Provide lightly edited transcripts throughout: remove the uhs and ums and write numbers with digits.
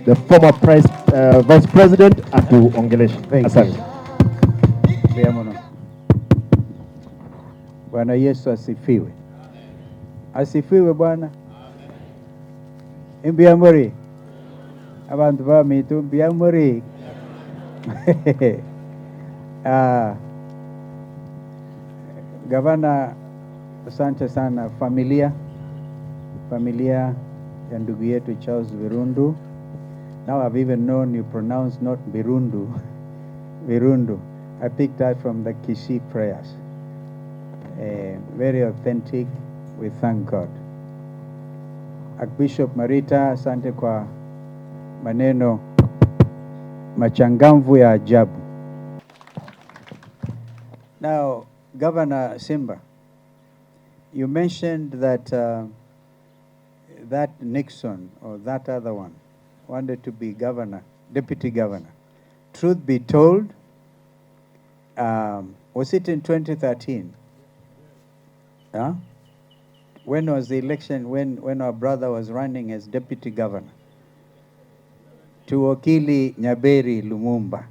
the former Vice President atuongeleshe. Asante. Bwana Yesu asifiwe. Asifiwe Bwana. Imbiamuri. Abantu bamitu imbiamuri. Gavana, asante sana. Familia ya ndugu yetu Charles Virundu. Now I've even known you pronounce not Virundu, Virundu. I picked that from the Kisii prayers. Very authentic. We thank God. Archbishop Marita, asante kwa maneno machangamvu ya ajabu. Now, Governor Simba, you mentioned that that Nixon or that other one wanted to be governor, deputy governor. Truth be told, was it in 2013? Huh? When was the election, when our brother was running as deputy governor? Tuokili Nyaberi Lumumba.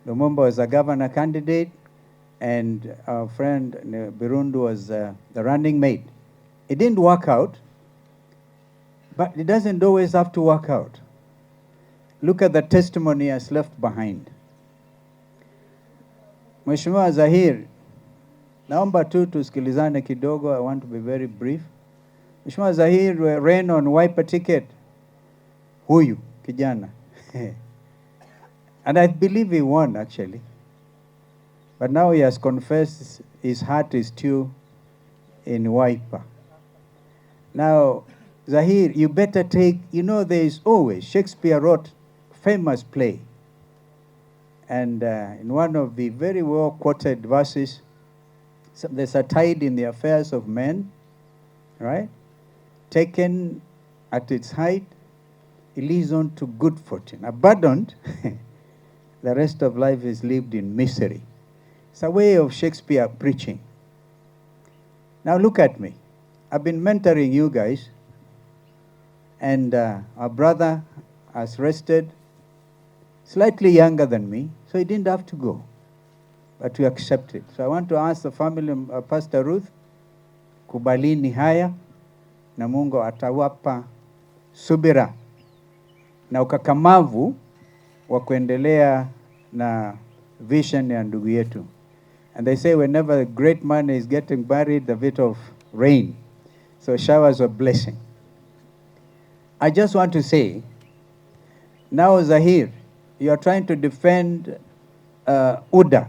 Lumumba was a governor candidate, and our friend Virundu was the running mate. It didn't work out, but it doesn't always have to work out. Look at the testimony he has left behind. Mheshimiwa Zahir, naomba tu tusikilizane kidogo. I want to be very brief. Mheshimiwa Zahir ran on Wiper ticket. Huyu kijana. And I believe he won actually. But now he has confessed his heart is still in Wiper. Now, Zahir, you better take, there is always, Shakespeare wrote famous play. And in one of the very well quoted verses, there's a tide in the affairs of men, right? Taken at its height, it leads on to good fortune. Abandoned, the rest of life is lived in misery. It's a way of Shakespeare preaching. Now look at me. I've been mentoring you guys, and our brother has rested, slightly younger than me, so he didn't have to go, but we accept it. So I want to ask the family, Pastor Ruth, kubalini haya, na Mungu atawapa subira na ukakamavu wa kuendelea na vision ya ndugu yetu. And they say whenever a great man is getting married, the bit of rain. So showers of blessing. I just want to say, now Zahir, you are trying to defend UDA.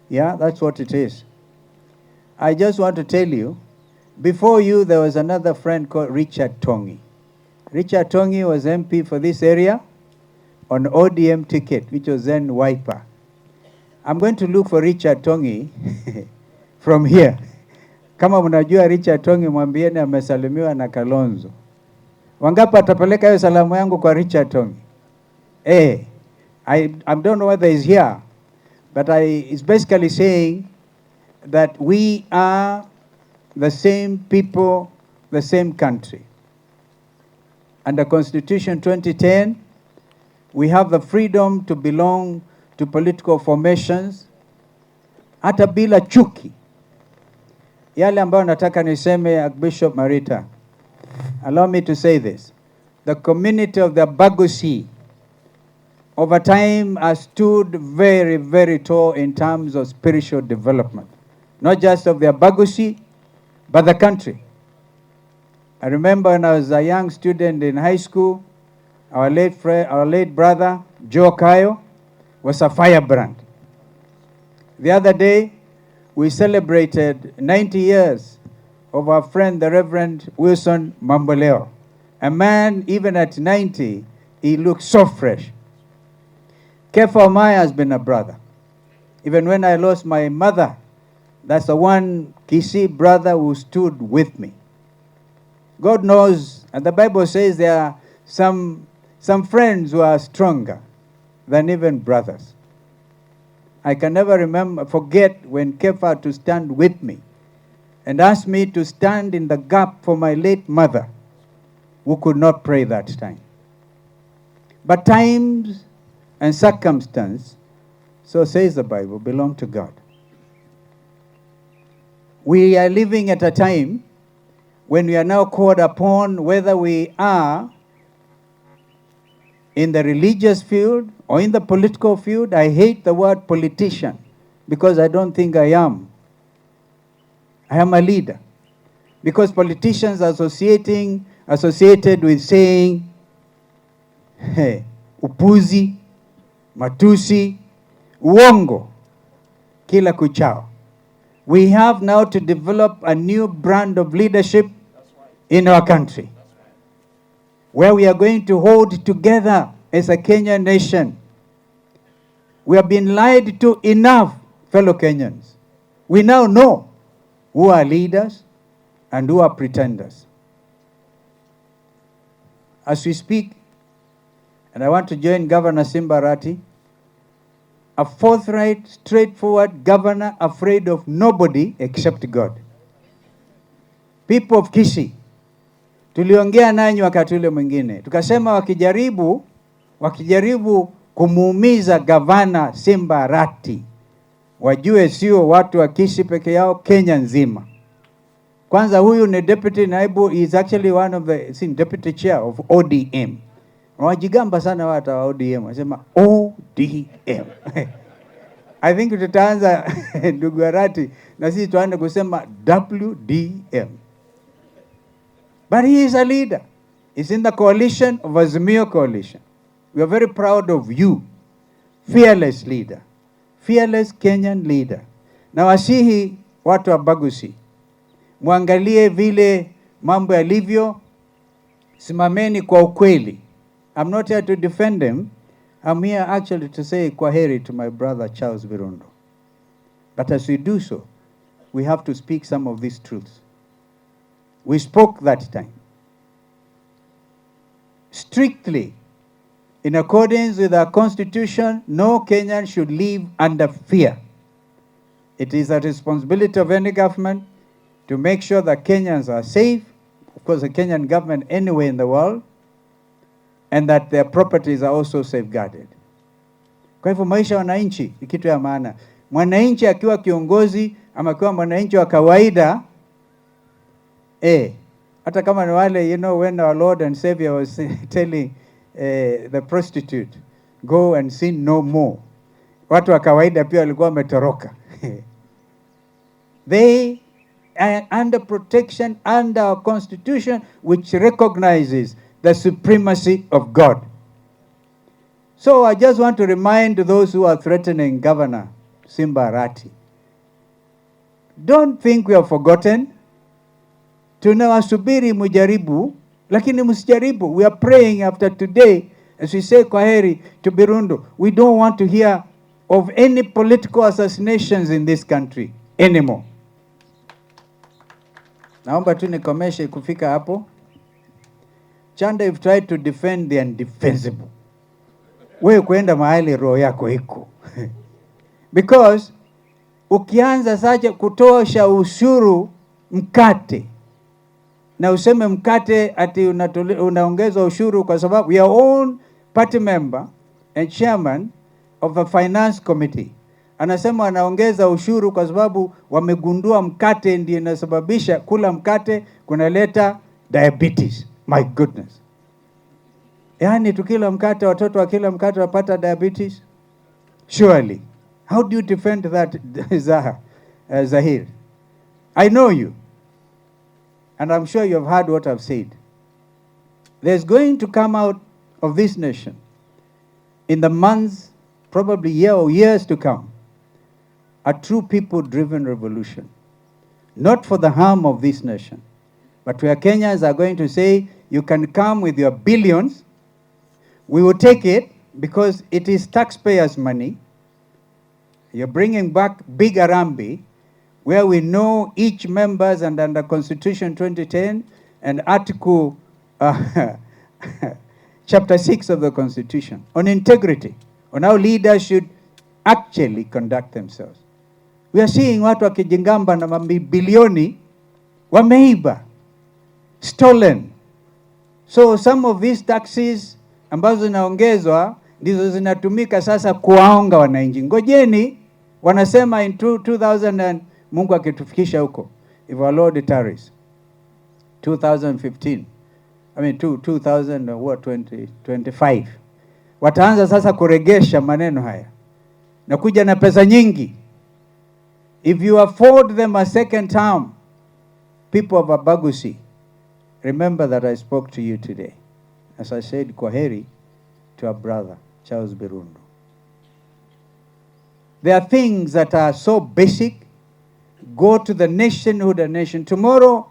Yeah, that's what it is. I just want to tell you, before you, there was another friend called Richard Tongi. Richard Tongi was MP for this area on ODM ticket, which was then Wiper. I'm going to look for Richard Tongi from here. Kama mnajua Richard Tongi, mwambieni amesalimiwa na Kalonzo. Wangapi atapeleka hiyo salamu yangu kwa Richard Tongi? I don't know whether he's here, but it's basically saying that we are the same people, the same country. Under Constitution 2010, we have the freedom to belong to political formations, hata bila chuki. Yale ambayo nataka niseme, Archbishop Marita, allow me to say this. The community of the Bagusi over time has stood very, very tall in terms of spiritual development, not just of the Bagusi, but the country. I remember when I was a young student in high school, our late brother, Joe Kayo, was a firebrand. The other day, we celebrated 90 years of our friend, the Reverend Wilson Mamboleo. A man, even at 90, he looks so fresh. Kefa Omaya has been a brother. Even when I lost my mother, that's the one Kisii brother who stood with me. God knows, and the Bible says there are some friends who are stronger than even brothers. I can never forget when Kefa had to stand with me and asked me to stand in the gap for my late mother, who could not pray that time. But times and circumstance, so says the Bible, belong to God. We are living at a time when we are now called upon, whether we are in the religious field or in the political field. I hate the word politician because I don't think I am. I am a leader. Because politicians are associated with saying, hey, upuzi, matusi, uongo, kila kuchao. We have now to develop a new brand of leadership in our country, where we are going to hold together as a Kenyan nation. We have been lied to enough, fellow Kenyans. We now know who are leaders and who are pretenders. As we speak, and I want to join Governor Simba Arati, a forthright, straightforward governor afraid of nobody except God. People of Kisii, tuliongea nanyi wakati ule mwingine. Tukasema wakijaribu kumuumiza Governor Simba Arati, wajue sio watu wa Kisii peke yao, Kenya nzima. Kwanza huyu ni deputy naibu, is actually one of the deputy chair of ODM. Wajigamba sana watu wa ODM, wasema ODM. I think tutaanza ndugu Arati na sisi tuanze kusema WDM. But he is a leader. He's in the coalition of Azimio coalition. We are very proud of you, fearless leader, fearless Kenyan leader. Na wasihi watu wa Bagusi, muangalie vile mambo yalivyo, simameni kwa ukweli. I'm not here to defend him. I'm here actually to say kwaheri to my brother Charles Birundo. But as we do so, we have to speak some of these truths. We spoke that time. Strictly, in accordance with our constitution, no Kenyan should live under fear. It is a responsibility of any government to make sure that Kenyans are safe, of course the Kenyan government anywhere in the world, and that their properties are also safeguarded. Kwa hivyo maisha ya wananchi ni kitu ya maana. Mwananchi akiwa kiongozi ama akiwa mwananchi wa kawaida, hata kama ni wale, when our Lord and Savior was telling the prostitute, go and sin no more. Watu wa kawaida pia walikuwa wametoroka. They are under protection under our constitution, which recognizes the supremacy of God. So I just want to remind those who are threatening Governor Simba Arati, don't think we have forgotten. Tunawasubiri mujaribu, lakini msijaribu. We are praying after today, as we say kwaheri to Birundo. We don't want to hear of any political assassinations in this country anymore. Naomba tu nikomeshe kufika hapo. Chanda, you've tried to defend the undefensible. Wewe kuenda mahali roho yako iko. Because ukianza saja kutosha ushuru mkate, na useme mkate ati unaongeza ushuru kwa sababu your own party member and chairman of the finance committee anasema anaongeza ushuru kwa sababu wamegundua mkate ndiyo inasababisha kula mkate kunaleta diabetes. My goodness. Yani tukila mkate, watoto wakila mkate wapata diabetes? Surely. How do you defend that, Zahir? I know you. And I'm sure you have heard what I've said. There's going to come out of this nation in the months, probably years to come, a true people-driven revolution. Not for the harm of this nation, but where Kenyans are going to say, you can come with your billions, we will take it because it is taxpayers' money. You're bringing back big Harambee, where we know each members and under Constitution 2010 and Article Chapter 6 of the Constitution on integrity, on how leaders should actually conduct themselves. We are seeing watu wakijingamba na mabilioni wameiba, stolen. So some of these taxes ambazo zinaongezwa ndizo zinatumika sasa kuwaonga wananchi. Ngojeni, wanasema in 2000 and Mungu akitufikisha huko, if our Lord tarries, 2015, I mean 2025, wataanza sasa kuregesha maneno haya na kuja na pesa nyingi. If you afford them a second term, people of Abagusi, remember that I spoke to you today. As I said, kwaheri to our brother, Charles Birundu. There are things that are so basic. Go to the nationhood of nation. Tomorrow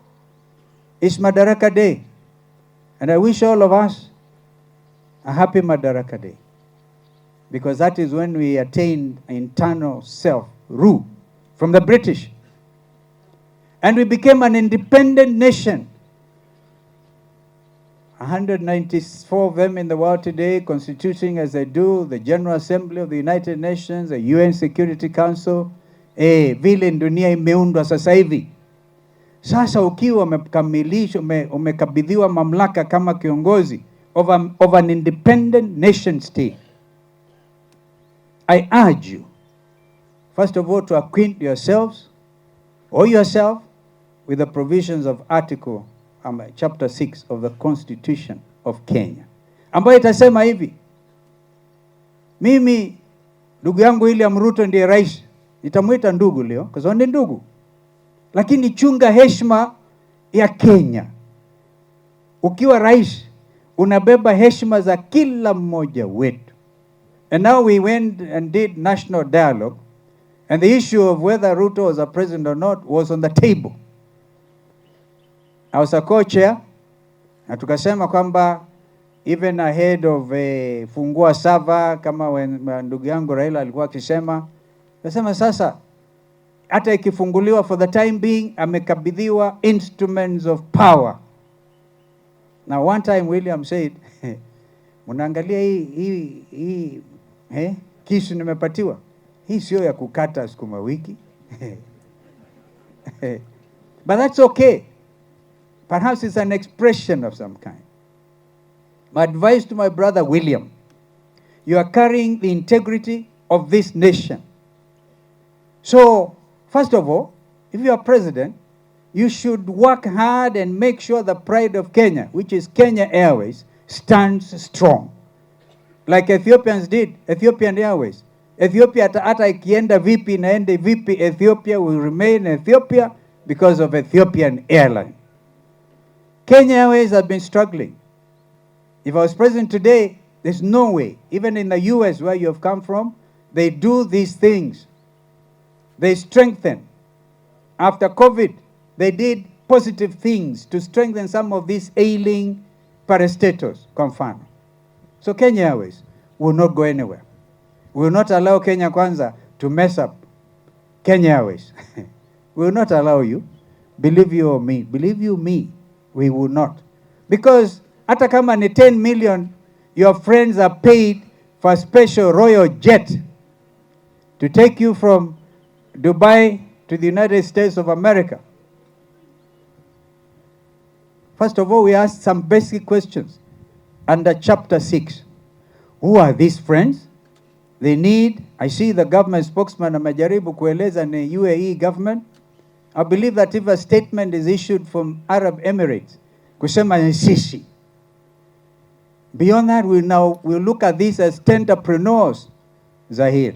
is Madaraka Day. And I wish all of us a happy Madaraka Day. Because that is when we attained internal self-rule from the British. And we became an independent nation. 194 of them in the world today, constituting as they do the General Assembly of the United Nations, the UN Security Council, vile dunia imeundwa sasa hivi. Sasa ukiwa umekamilisha, umekabidhiwa mamlaka kama kiongozi of an independent nation state, I urge you, first of all, to acquaint yourselves or yourself with the provisions of chapter 6 of the Constitution of Kenya, ambayo itasema hivi: mimi ndugu yangu William Ruto ndiye rais, nitamuita ndugu leo kwa sababu ni ndugu, lakini chunga heshima ya Kenya. Ukiwa rais unabeba heshima za kila mmoja wetu. And now we went and did national dialogue, and the issue of whether Ruto was a president or not was on the table. I was a co-chair, na tukasema kwamba even ahead of fungua sava, kama ndugu yangu Raila alikuwa akisema, nasema sasa hata ikifunguliwa, for the time being amekabidhiwa instruments of power. Now one time William said, munaangalia hii kisu nimepatiwa, hii sio ya kukata sukuma wiki. But that's okay. Perhaps it's an expression of some kind. My advice to my brother William: you are carrying the integrity of this nation. So, first of all, if you are president, you should work hard and make sure the pride of Kenya, which is Kenya Airways, stands strong. Like Ethiopians did, Ethiopian Airways. Ethiopia hata ikienda vipi naende vipi, Ethiopia will remain Ethiopia because of Ethiopian Airline. Kenya Airways have been struggling. If I was president today, there's no way, even in the US where you have come from, they do these things. They strengthen. After COVID, they did positive things to strengthen some of these ailing parastatals, confirm. So Kenya Airways will not go anywhere. We will not allow Kenya Kwanza to mess up Kenya Airways. We will not allow you. Believe you or me. Believe you me. We will not. Because hata kama ni 10 million, your friends are paid for a special royal jet to take you from Dubai to the United States of America. First of all, we ask some basic questions under chapter 6. Who are these friends? They need, I see the government spokesman amejaribu kueleza ni UAE government. I believe that if a statement is issued from Arab Emirates, kusema ni sisi. Beyond that, we'll look at this as entrepreneurs, Zahir.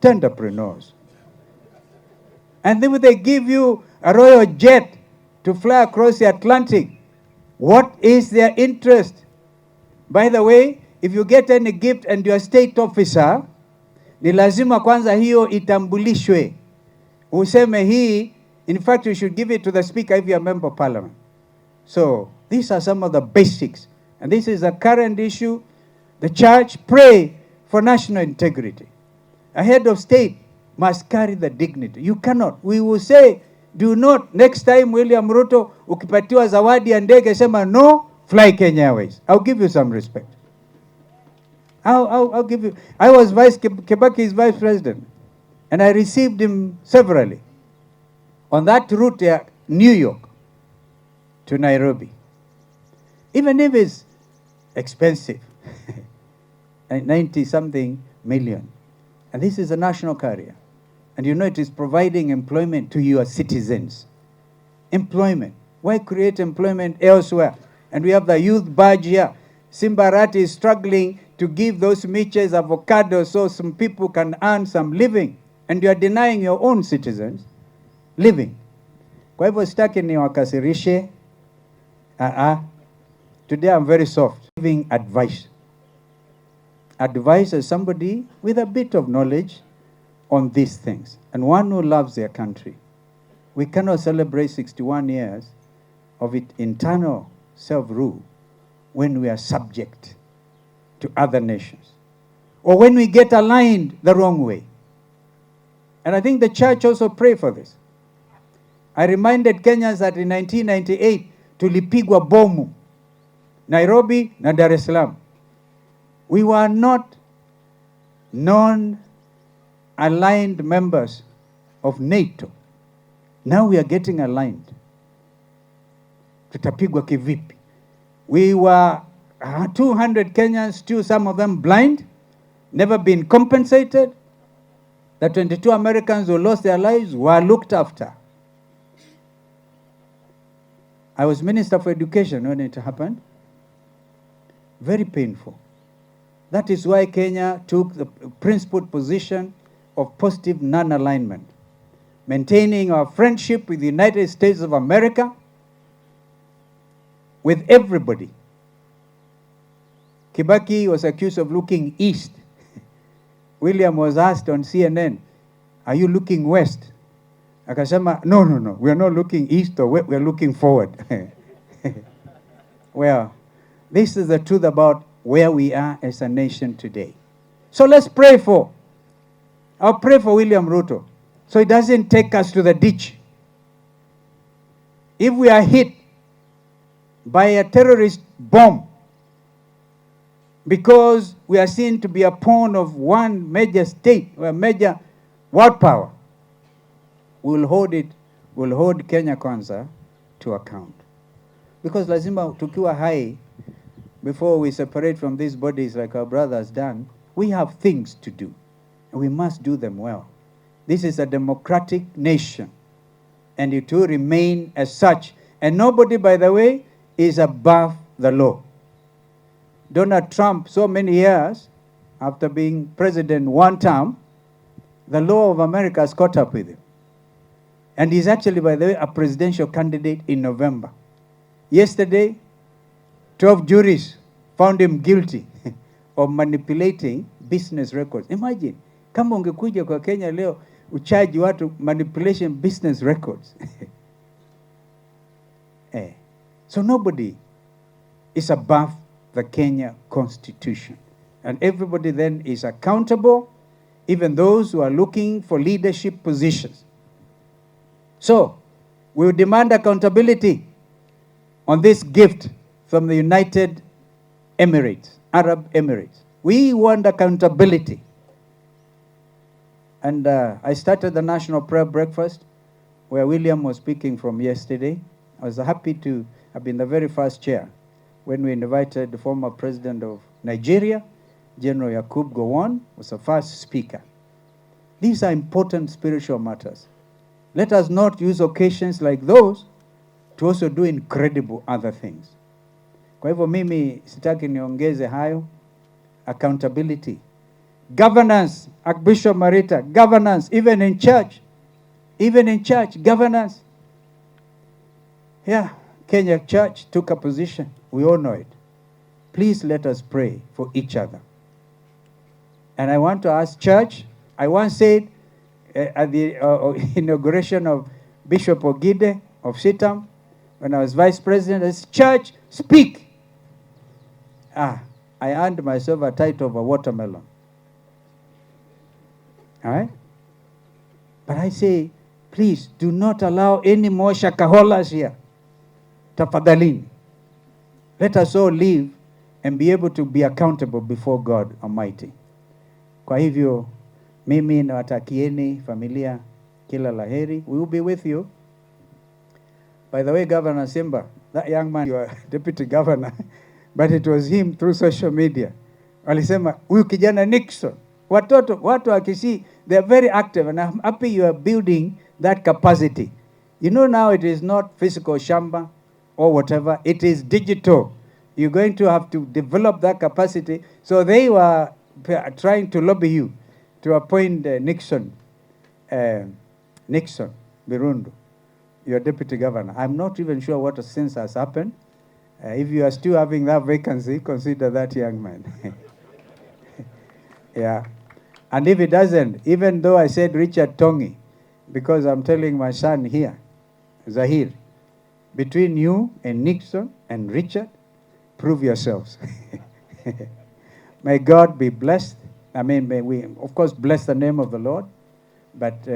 Entrepreneurs. And then when they give you a royal jet to fly across the Atlantic, what is their interest? By the way, if you get any gift and you're a state officer, ni lazima kwanza hiyo itambulishwe. Useme hii, in fact, you should give it to the speaker if you're a member of parliament. So, these are some of the basics. And this is a current issue. The church pray for national integrity. A head of state must carry the dignity. You cannot. We will say, do not, next time William Ruto, ukipatiwa zawadi ya ndege, sema no, fly Kenya Airways. I'll give you some respect. I'll give you. I was Kibaki's vice president, and I received him severally on that route, New York to Nairobi. Even if it's expensive, 90 something million. And this is a national carrier. And you know it is providing employment to your citizens. Employment. Why create employment elsewhere? And we have the youth badge here. Simbarati is struggling to give those miches avocados so some people can earn some living. And you are denying your own citizens living. Kwa hivyo sitaki ni wakasirishe. Today I'm very soft. Giving advice. Advice as somebody with a bit of knowledge on these things. And one who loves their country. We cannot celebrate 61 years of it internal self-rule when we are subject to other nations. Or when we get aligned the wrong way. And I think the church also prayed for this. I reminded Kenyans that in 1998, tulipigwa bomu, Nairobi na Dar es Salaam. We were not non-aligned members of NATO. Now we are getting aligned. Tutapigwa kivipi? We were 200 Kenyans, still some of them blind, never been compensated. The 22 Americans who lost their lives were looked after. I was Minister for Education when it happened. Very painful. That is why Kenya took the principled position of positive non-alignment, maintaining our friendship with the United States of America, with everybody. Kibaki was accused of looking east. William was asked on CNN, are you looking west? Akasema, no, we are not looking east or west, we are looking forward. Well, this is the truth about where we are as a nation today. So let's pray for. I'll pray for William Ruto so it doesn't take us to the ditch. If we are hit by a terrorist bomb because we are seen to be a pawn of one major state or a major world power, we'll hold Kenya Kwanza to account. Because lazima tukiwa hai, before we separate from these bodies like our brother has done, we have things to do. And we must do them well. This is a democratic nation. And it will remain as such. And nobody, by the way, is above the law. Donald Trump, so many years after being president one term, the law of America has caught up with him. And he's actually, by the way, a presidential candidate in November. Yesterday, 12 juries found him guilty of manipulating business records. Imagine, kama ungekuja kwa Kenya leo, uchaji watu manipulation business records. So nobody is above the Kenya Constitution. And everybody then is accountable, even those who are looking for leadership positions. So, we will demand accountability on this gift from the United Emirates, Arab Emirates. We want accountability. And I started the National Prayer Breakfast, where William was speaking from yesterday. I was happy to have been the very first chair when we invited the former president of Nigeria, General Yakub Gowon, was the first speaker. These are important spiritual matters. Let us not use occasions like those to also do incredible other things. Kwa hivyo mimi sitaki niongeze hayo. Accountability. Governance, Archbishop Marita, governance, even in church, governance. Yeah, Kenya Church took a position. We all know it. Please let us pray for each other. And I want to ask church, I once said at the inauguration of Bishop Ogide of Sitam, when I was vice president, I said, church, speak. I earned myself a title of a watermelon. All right? But I say, please do not allow any more shakaholas here. Tafadhalini. Let us all live and be able to be accountable before God Almighty. Kwa hivyo, mimi nawatakieni familia kila laheri. We will be with you. By the way, Governor Simba, that young man, you are deputy governor, but it was him through social media Walisema huyu kijana Nixon. Watu wakisi, they are very active, and I'm happy you are building that capacity. You know, now it is not physical shamba or whatever, it is digital. You're going to have to develop that capacity. So they were trying to lobby you to appoint Nixon Birundu, your deputy governor. I'm not even sure what since has happened. If you are still having that vacancy, consider that young man. Yeah. And if it doesn't, even though I said Richard Tongi, because I'm telling my son here, Zahir, between you and Nixon and Richard, prove yourselves. May God be blessed. I mean, may we, of course, bless the name of the Lord. But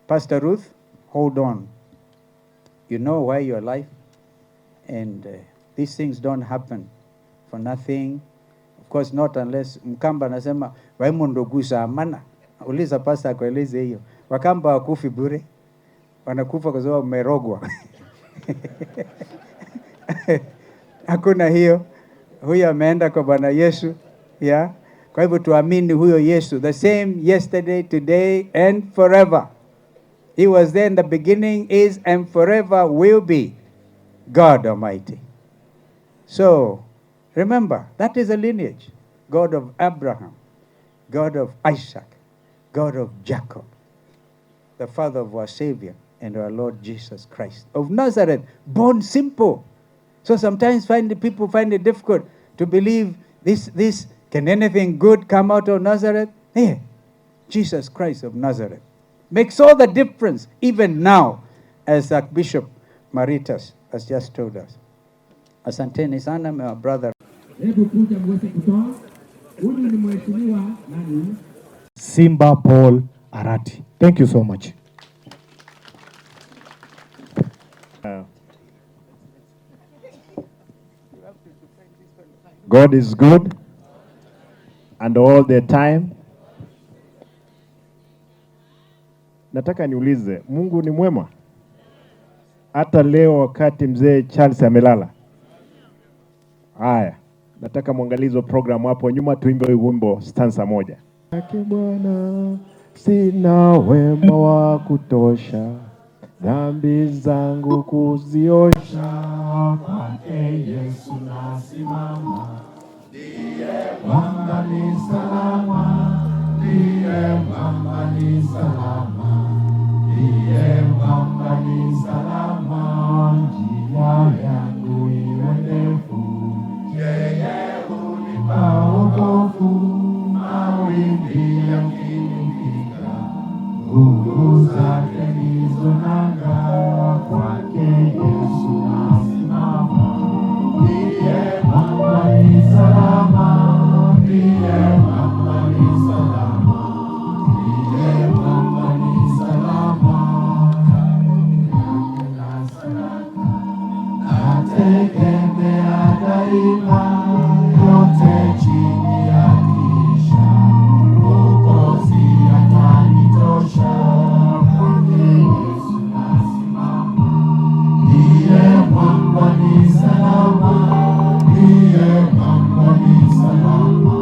Pastor Ruth, hold on. You know why you're alive. And these things don't happen for nothing. Of course, not unless Mkamba anasema waimundo gusa amana. Uliza pastor akueleze hiyo. Wakamba wakufi bure. Wanakufa kwa sababu umerogwa. Hakuna hiyo. Huyo ameenda kwa Bwana Yesu. Yeah. Kwa hivyo tuamini huyo Yesu, the same yesterday, today and forever. He was there in the beginning, is and forever will be God Almighty. So remember, that is a lineage. God of Abraham, God of Isaac, God of Jacob, the father of our Savior and our Lord Jesus Christ of Nazareth, born simple. So sometimes people find it difficult to believe this can anything good come out of Nazareth? Hey, Jesus Christ of Nazareth makes all the difference even now, as Archbishop Maritas has just told us. Asanteni sana, my brother. Simba Paul Arati. Thank you so much. God is good and all the time. Nataka niulize, Mungu ni mwema? Hata leo wakati mzee Charles amelala. Haya, nataka muangalizo program hapo nyuma, tuimbe wimbo stanza moja. Yake Bwana, sina wema wa kutosha, dhambi zangu kuziosha, kwake Yesu nasimama. Ndiye mwamba ni salama, ndiye mwamba ni salama, ndiye mwamba ni salama, njia yangu iwe ndefu, yeye hunipa wokovu, mawimbi yakinipiga, nguvu zake ndizo nanga, kwake Yesu nasimama. Ndiye mwamba ni salama, ndiye mwamba ni salama, ndiye mwamba ni salama, na salama, nategemea daima, yote chini ya kisha, Mwokozi atanitosha, kwake Yesu nasimama. Ndiye mwamba ni salama, ndiye mwamba ni salama,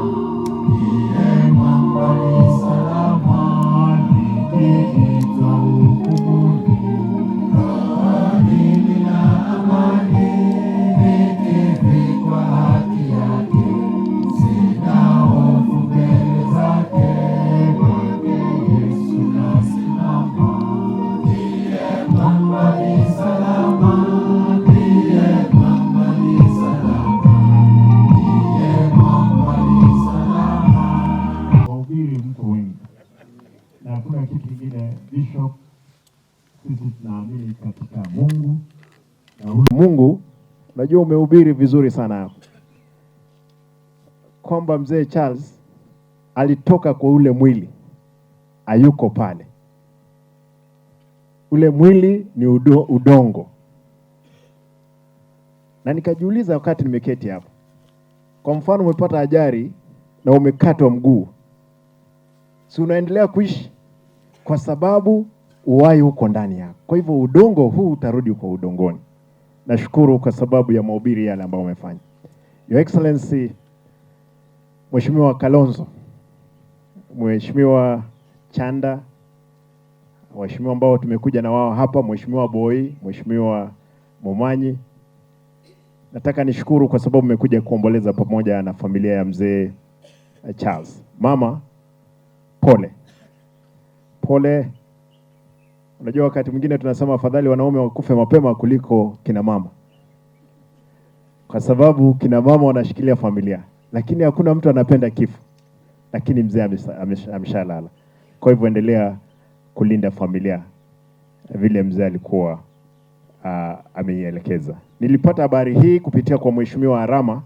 ndiye mwamba ni salama, nikiitwa hukumuni, rohoni nina amani, nikivikwa haki yake, sina hofu mbele zake, kwake Yesu nasimama. Ndiye mwamba ni salama, ndiye mwamba ni salama, ndiye mwamba ni salama. Wahubiri mko wengi na hakuna kitu kingine, Bishop, sisi tunaamini katika Mungu na huyu Mungu. Unajua umehubiri vizuri sana hapo kwamba mzee Charles alitoka kwa ule mwili, hayuko pale. Ule mwili ni udongo. Na nikajiuliza wakati nimeketi hapo, kwa mfano umepata ajali na umekatwa mguu, si unaendelea kuishi kwa sababu uhai huko ndani yako. Kwa hivyo udongo huu utarudi kwa udongoni. Nashukuru kwa sababu ya mahubiri yale ambayo umefanya. Your Excellency, Mheshimiwa Kalonzo, Mheshimiwa Chanda, waheshimiwa ambao tumekuja na wao hapa, Mheshimiwa Boi, Mheshimiwa Momanyi, nataka nishukuru kwa sababu mmekuja kuomboleza pamoja na familia ya mzee Charles. Mama, pole. Pole. Unajua wakati mwingine tunasema afadhali wanaume wakufe mapema kuliko kina mama. Kwa sababu kina mama wanashikilia familia, lakini hakuna mtu anapenda kifo. Lakini mzee ameshalala. Kwa hivyo endelea kulinda familia vile mzee alikuwa ameielekeza. Nilipata habari hii kupitia kwa Mheshimiwa Arama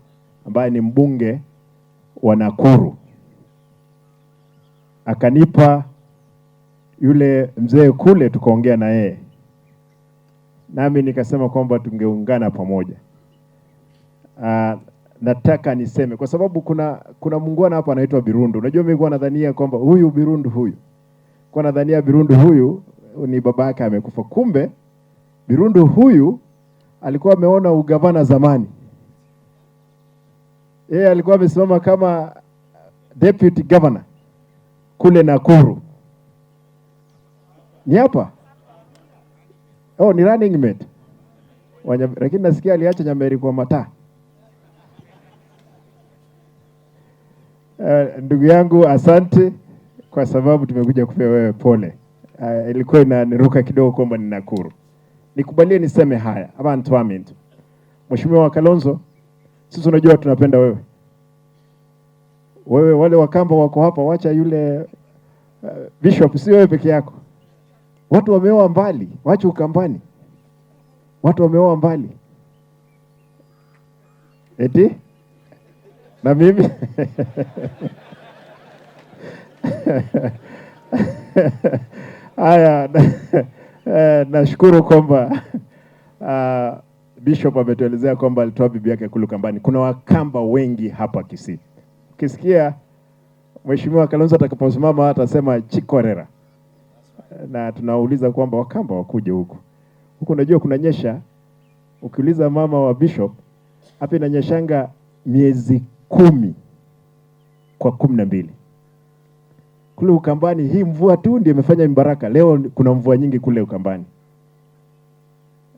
ambaye ni mbunge wa Nakuru. Akanipa yule mzee kule, tukaongea na yeye. Nami nikasema kwamba tungeungana pamoja. Nataka niseme kwa sababu kuna muungwana hapa anaitwa Birundu. Unajua mimi kwa nadhania kwamba huyu Birundu huyu. Kwa nadhania Birundu huyu ni baba yake amekufa. Kumbe Birundu huyu alikuwa ameona ugavana zamani. Yeye alikuwa amesimama kama deputy governor kule Nakuru. Ni hapa? Oh, ni running mate. Lakini nasikia aliacha Nyameri kwa mataa. Ndugu yangu, asante kwa sababu tumekuja kupea wewe pole. Ilikuwa inaniruka kidogo kwamba ni Nakuru. Nikubalie niseme haya. Abantu wamintu. Mheshimiwa Kalonzo, sisi unajua tunapenda wewe. Wewe wale Wakamba wako hapa, wacha yule bishop, si wewe peke yako. Watu wameoa mbali, wacha Ukambani. Watu wameoa mbali. Eti? Na mimi? Haya, nashukuru kwamba bishop ametuelezea kwamba alitoa bibi yake kule Ukambani. Kuna Wakamba wengi hapa Kisii. Ukisikia Mheshimiwa Kalonzo atakaposimama atasema Chikorera. Na tunauliza kwamba Wakamba wakuje huku. Huku unajua kunanyesha. Ukiuliza mama wa bishop, hapa inanyeshanga miezi 10 kwa 12. Kule Ukambani hii mvua tu ndiyo imefanya mbaraka. Leo kuna mvua nyingi kule Ukambani.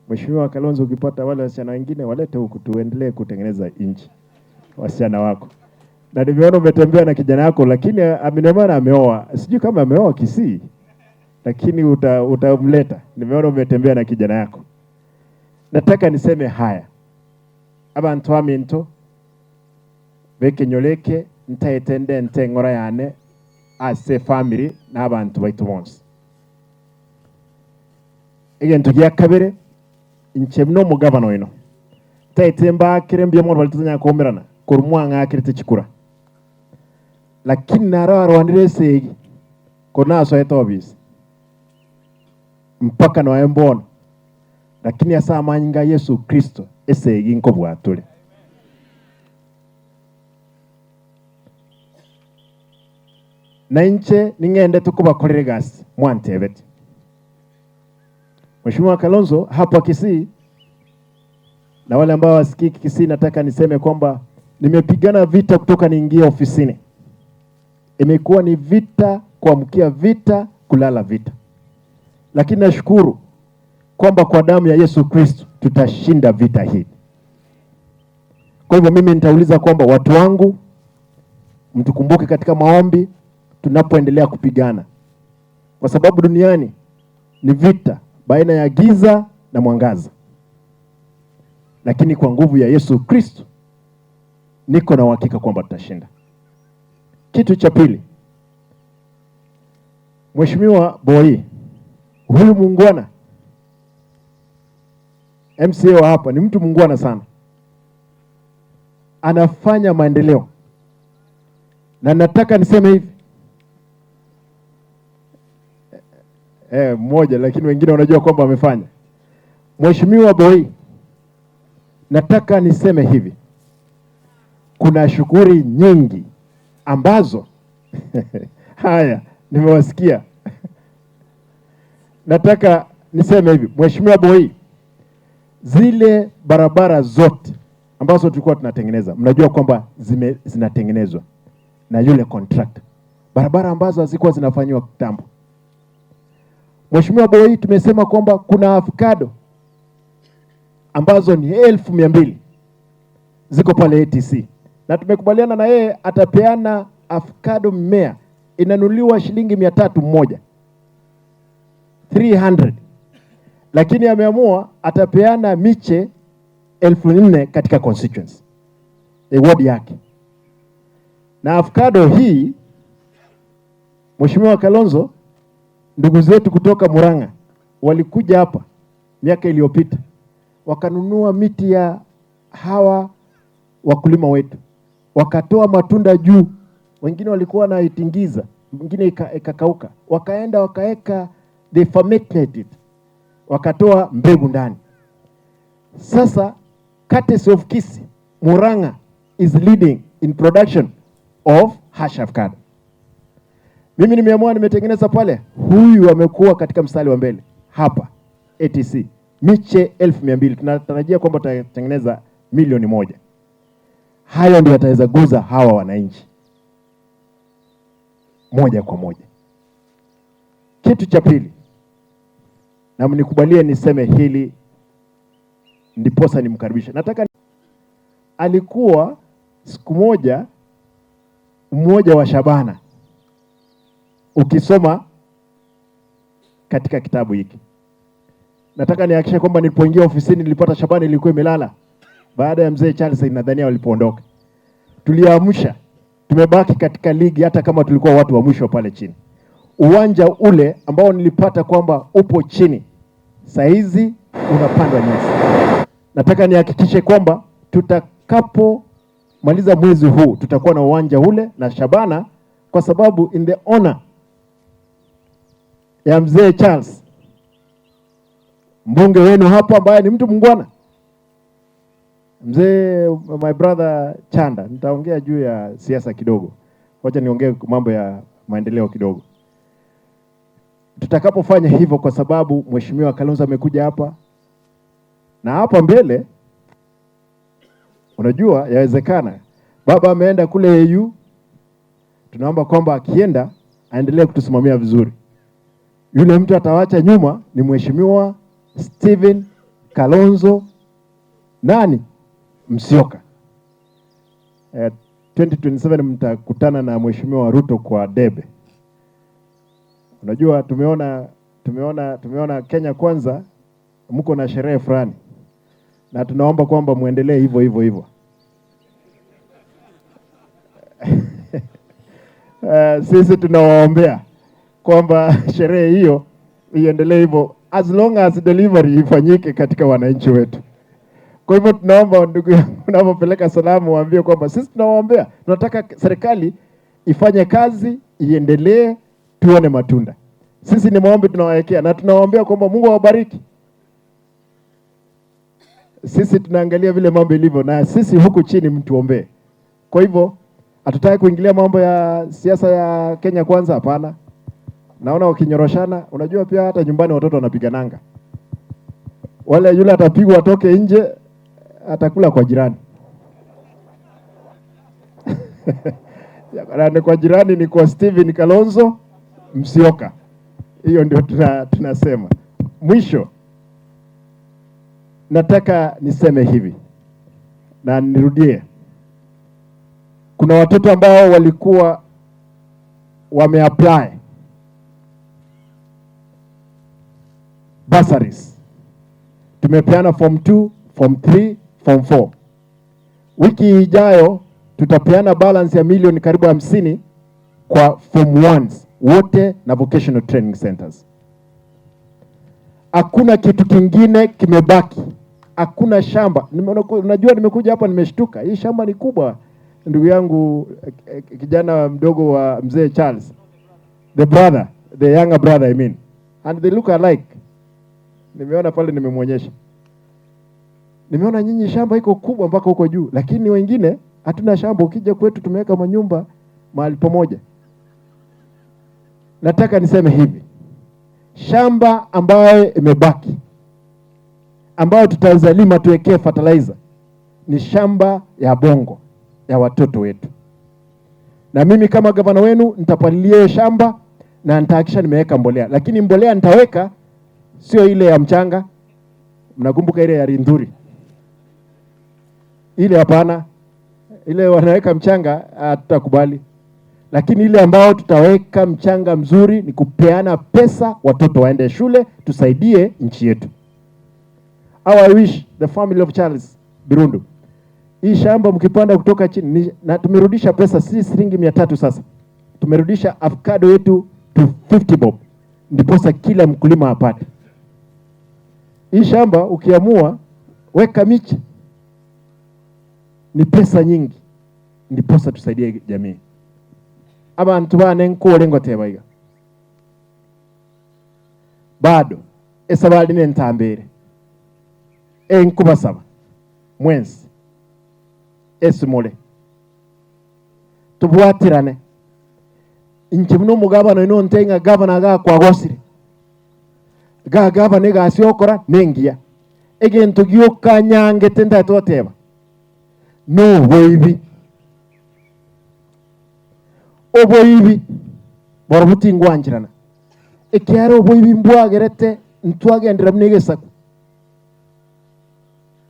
Mheshimiwa Kalonzo, ukipata wale wasichana wengine walete huku tuendelee kutengeneza nchi. Wasichana wako. Na nimeona umetembea na kijana yako, lakini amenemana ameoa. Sijui kama ameoa Kisii, lakini utamleta. Nimeona umetembea na kijana yako. Nataka niseme haya. Abantu waminto beke nyoleke ntaetende ntengora yane ase family n'abantu baitu bonse. Egento gya kabere inchemno mugabano ino. Taetemba kirembye mo balitanya komerana kurumwanga akirite chikura. Lakini nara rwandire kona so etobis. Mpaka no embono. Lakini asa amanyinga Yesu Kristo esegi nko bwatule. Na inche ningende tukubakorere gasi mwantebete. Mheshimiwa Kalonzo hapa Kisii, na wale ambao wasikiki Kisii, nataka niseme kwamba nimepigana vita kutoka niingie ofisini. Imekuwa ni vita kuamkia vita, kulala vita. Lakini nashukuru kwamba kwa damu ya Yesu Kristo tutashinda vita hii. Kwa hivyo mimi nitauliza kwamba watu wangu mtukumbuke katika maombi tunapoendelea kupigana. Kwa sababu duniani ni vita baina ya giza na mwangaza. Lakini kwa nguvu ya Yesu Kristo niko na uhakika kwamba tutashinda. Kitu cha pili, Mheshimiwa Boi, huyu muungwana MCA wa hapa ni mtu muungwana sana. Anafanya maendeleo. Na nataka niseme hivi. Mmoja lakini wengine wanajua kwamba amefanya. Mheshimiwa Boi, nataka niseme hivi. Kuna shughuli nyingi ambazo haya nimewasikia. Nataka niseme hivi, Mheshimiwa Boi, zile barabara zote ambazo tulikuwa tunatengeneza, mnajua kwamba zinatengenezwa. na yule contractor, barabara ambazo hazikuwa zinafanywa kitambo. Mheshimiwa Boi, tumesema kwamba kuna avocado ambazo ni 1200 ziko pale ATC, na tumekubaliana na yeye atapeana avocado mmea inanuliwa shilingi 300 mmoja, 300, lakini ameamua atapeana miche 4000 katika constituency ward yake. Na avocado hii, Mheshimiwa Kalonzo, ndugu zetu kutoka Murang'a walikuja hapa miaka iliyopita wakanunua miti ya hawa wakulima wetu, wakatoa matunda juu, wengine walikuwa na itingiza, wengine ikakauka, wakaenda wakaeka, they fermented it, wakatoa mbegu ndani. Sasa courtesy of Kisii, Murang'a is leading in production of hash avocado. Mimi nimeamua nimetengeneza pale, huyu amekuwa katika mstari wa mbele hapa ATC, miche 1200, tunatarajia kwamba tutatengeneza 1,000,000. Hayo ndio yataweza guza hawa wananchi moja kwa moja. Kitu cha pili, na mnikubalie niseme hili ndiposa nimkaribishe. Nataka, alikuwa siku moja mmoja wa Shabana, ukisoma katika kitabu hiki. Nataka nihakikishe kwamba nilipoingia ofisini nilipata Shabana ilikuwa imelala baada ya mzee Charles nadhania walipoondoka. Tuliamsha, tumebaki katika ligi hata kama tulikuwa watu wa mwisho pale chini. Uwanja ule ambao nilipata kwamba upo chini, saizi unapandwa nyasi. Nataka nihakikishe kwamba tutakapomaliza mwezi huu tutakuwa na uwanja ule na Shabana, kwa sababu in the honor ya mzee Charles, mbunge wenu hapa ambaye ni mtu mungwana, mzee my brother Chanda. Nitaongea juu ya siasa kidogo, wacha niongee mambo ya maendeleo kidogo. Tutakapofanya hivyo, kwa sababu Mheshimiwa Kalonzo amekuja hapa na hapa mbele, unajua yawezekana baba ameenda kule AU, tunaomba kwamba akienda aendelee kutusimamia vizuri. Yule mtu atawacha nyuma ni Mheshimiwa Stephen Kalonzo Musyoka. 2027 mtakutana na Mheshimiwa Ruto kwa debe. Unajua tumeona Kenya Kwanza mko na sherehe fulani, na tunaomba kwamba muendelee hivyo. Sisi tunawaombea kwamba sherehe hiyo iendelee hivyo, as long as delivery ifanyike katika wananchi wetu. Kwa hivyo tunaomba ndugu yangu, unapopeleka salamu waambie kwamba sisi tunawaombea, tunataka serikali ifanye kazi, iendelee, tuone matunda. Sisi ni maombi tunawaekea, na tunawaombea kwamba Mungu awabariki. Sisi tunaangalia vile mambo ilivyo, na sisi huku chini mtuombee. Kwa hivyo hatutaki kuingilia mambo ya siasa ya Kenya Kwanza, hapana. Naona wakinyoroshana, unajua pia hata nyumbani watoto wanapigananga. Wale yule atapigwa atoke nje, atakula kwa jirani. Ya kwa jirani ni kwa Stephen Kalonzo Musyoka. Hiyo ndio tunasema. Mwisho, nataka niseme hivi na nirudie. Kuna watoto ambao walikuwa wameapply bursaries. Tumepeana form 2, form 3, form 4. Wiki ijayo tutapeana balance ya milioni karibu 50 kwa form 1s wote na vocational training centers. Hakuna kitu kingine kimebaki. Hakuna shamba. Unajua nimekuja hapa nimeshtuka. Hii shamba ni kubwa. Ndugu yangu kijana mdogo wa mzee Charles. The younger brother I mean. And they look alike. Nimeona pale nimemwonyesha. Nimeona nyinyi shamba iko kubwa mpaka huko juu, lakini wengine hatuna shamba. Ukija kwetu tumeweka manyumba mahali pamoja. Nataka niseme hivi. Shamba ambayo imebaki, ambayo tutazalima tuwekee fertilizer, ni shamba ya Bongo ya watoto wetu. Na mimi kama gavana wenu nitapalilia shamba na nitahakisha nimeweka mbolea. Lakini mbolea nitaweka sio ile ya mchanga. Mnakumbuka ile ya Rindhuri? Ile hapana. Ile wanaweka mchanga tutakubali. Lakini ile ambao tutaweka mchanga mzuri ni kupeana pesa, watoto waende shule, tusaidie nchi yetu. I wish the family of Charles Birundu. Hii shamba mkipanda kutoka chini na tumerudisha pesa, si shilingi 300 sasa. Tumerudisha avocado yetu to 50 bob. Ndiposa kila mkulima apate. Hii shamba ukiamua weka miche, ni pesa nyingi. Ndiposa tusaidie jamii. Abantu bane nkolengo tebaiga. Bado esabali nentambere. Enkubasaba. Mwensi. Esumole. Tubuatirane. Inchi muno mugabano ino ntenga gabana ga kwa gosire. Gabana ga siokora nengia. Egento gyoka nyange tenda toteba. No boibi. Oboibi borobuti ngwanjirana. Ekyaro oboibi mbwagerete ntwagendera mnegesaku.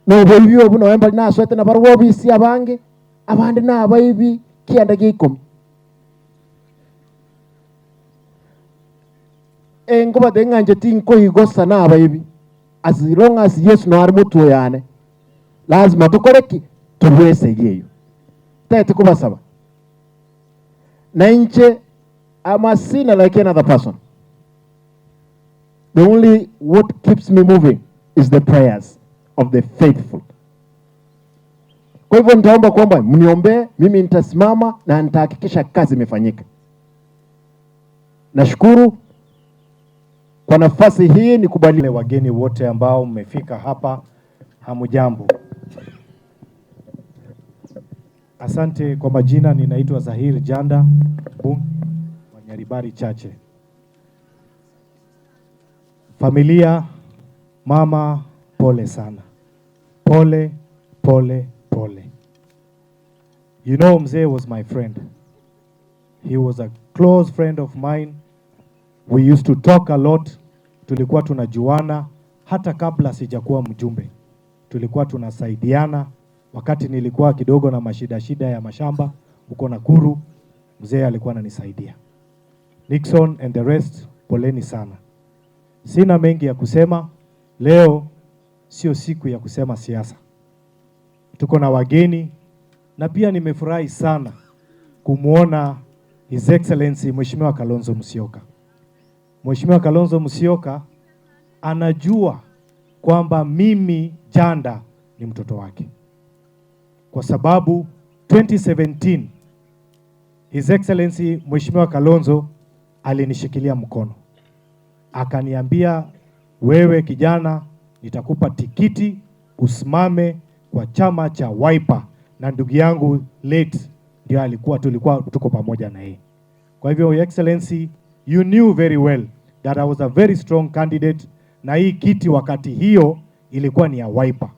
No boibi obu no embali na swete na barwobi si abange abandi na abayibi kianda gikom. Ngoba denganje tinko higosa na abayibi. As long as Yesu no armutu yane. Lazima tukoreki tubwese yeyo. Tete kubasaba. Na nche ama sina like another person. The only what keeps me moving is the prayers of the faithful. Kwa hivyo nitaomba kwamba mniombe, mimi nitasimama na nitahakikisha kazi imefanyika. Nashukuru kwa nafasi hii, nikubali wageni wote ambao mmefika hapa, hamujambo. Asante. Kwa majina ninaitwa Zahir Janda, mbunge wa Nyaribari Chache. Familia, mama, pole sana. Pole, pole, pole. You know, Mzee was my friend. He was a close friend of mine. We used to talk a lot. Tulikuwa tunajuana hata kabla sijakuwa mjumbe. Tulikuwa tunasaidiana. Wakati nilikuwa kidogo na shida ya mashamba huko Nakuru, Mzee alikuwa ananisaidia. Nixon and the rest, poleni sana. Sina mengi ya kusema. Leo sio siku ya kusema siasa. Tuko na wageni na pia nimefurahi sana kumuona His Excellency Mheshimiwa Kalonzo Musyoka. Mheshimiwa Kalonzo Musyoka anajua kwamba mimi Janda ni mtoto wake. Kwa sababu 2017 His Excellency Mheshimiwa Kalonzo alinishikilia mkono. Akaniambia, wewe kijana, nitakupa tikiti usimame kwa chama cha Wiper, na ndugu yangu late ndio tulikuwa tuko pamoja na yeye. Kwa hivyo Your Excellency, you knew very well that I was a very strong candidate, na hii kiti wakati hiyo ilikuwa ni ya Wiper.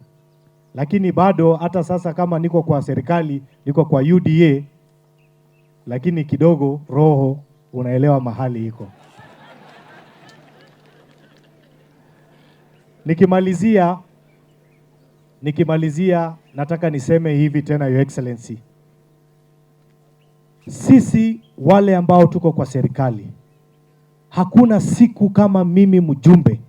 Lakini bado hata sasa kama niko kwa serikali, niko kwa UDA, lakini kidogo roho unaelewa mahali iko. Nikimalizia nataka niseme hivi tena, Your Excellency. Sisi wale ambao tuko kwa serikali, hakuna siku kama mimi mjumbe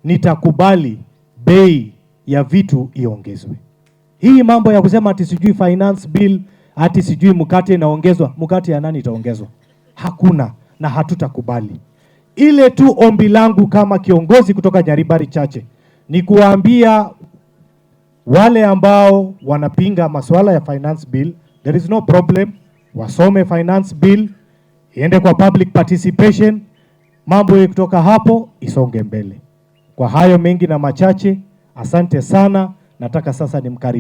nitakubali bei ya vitu iongezwe. Hii mambo ya kusema ati sijui finance bill, ati sijui mkate inaongezwa, mkate ya nani itaongezwa? Hakuna, na hatutakubali. Ile tu ombi langu kama kiongozi kutoka Nyaribari Chache ni kuambia wale ambao wanapinga masuala ya finance bill, there is no problem. Wasome finance bill, iende kwa public participation, mambo kutoka hapo isonge mbele. Kwa hayo mengi na machache, asante sana. Nataka sasa nimkaribishe